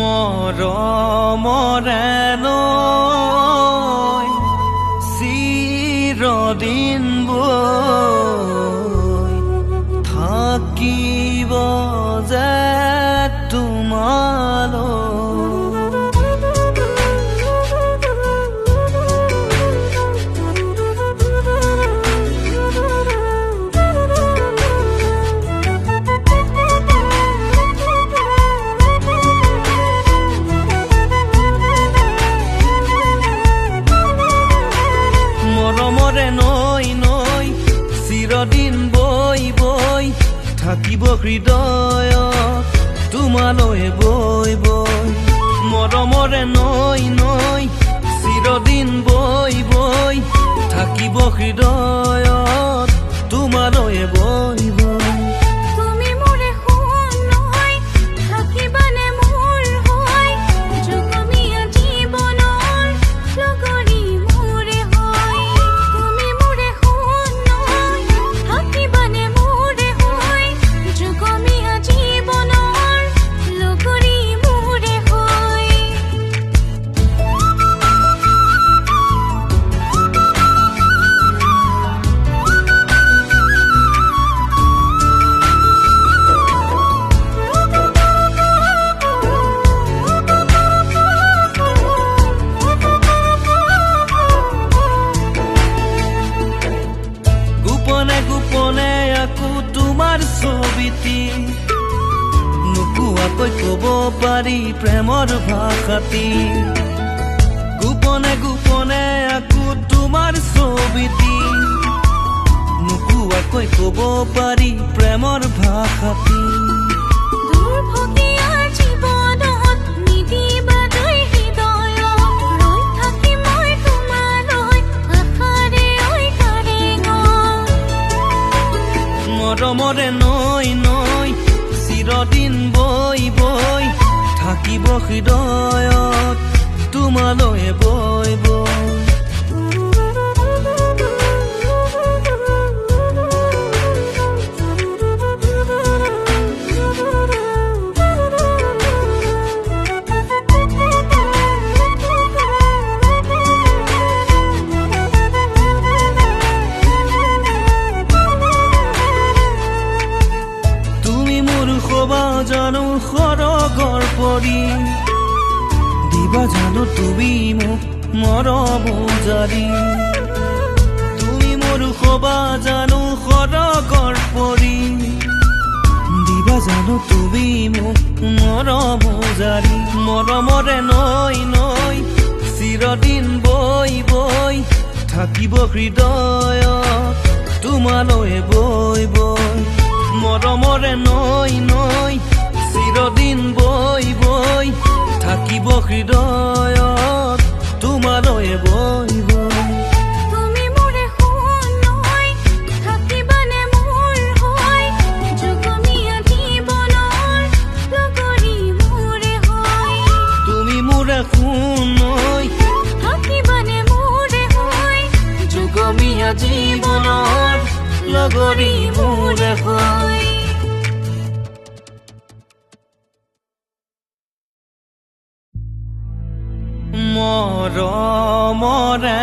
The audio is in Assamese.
মৰমৰে নৈ চিৰদিন বৈ থাকিব যে তোমালৈ মৰমৰে নৈ নৈ চিৰদিন বৈ বৈ থাকিব হৃদয়ত তোমালৈ বৈ বৈ মৰমৰে নৈ নৈ চিৰদিন বৈ বৈ থাকিব হৃদয়ত তোমালৈ বৈ বৈ গোপনে আকো তোমাৰ ছবিটি নোকোৱাকৈ কব পাৰি প্ৰেমৰ ভাষাটি গোপনে গোপনে আকো তোমাৰ ছবিটি নোকোৱাকৈ কব পাৰি প্ৰেমৰ ভাষাটি মৰমৰে নৈ নৈ চিৰদিন বৈ বৈ থাকিব হৃদয়ত তোমালৈ বৈ বৈ জানো সৰগৰ পৰি দিবা জানো তুমি মোক মৰম জাৰি তুমি মোৰ খবা জানো সৰগৰ পৰি দিবা জানো তুমি মোক মৰম জাৰি মৰমৰে নৈ নৈ চিৰদিন বৈ বৈ থাকিব হৃদয়ত তোমালৈ বৈ বৈ মৰমৰে নৈ নৈ চিৰদিন বৈ বৈ থাকিব হৃদয়ত তোমালৈ বৈ বৈ তুমি মোৰে সোণ নৈ যুগমীয়া জীৱনৰ লগৰী মোৰে হয় মৰমৰে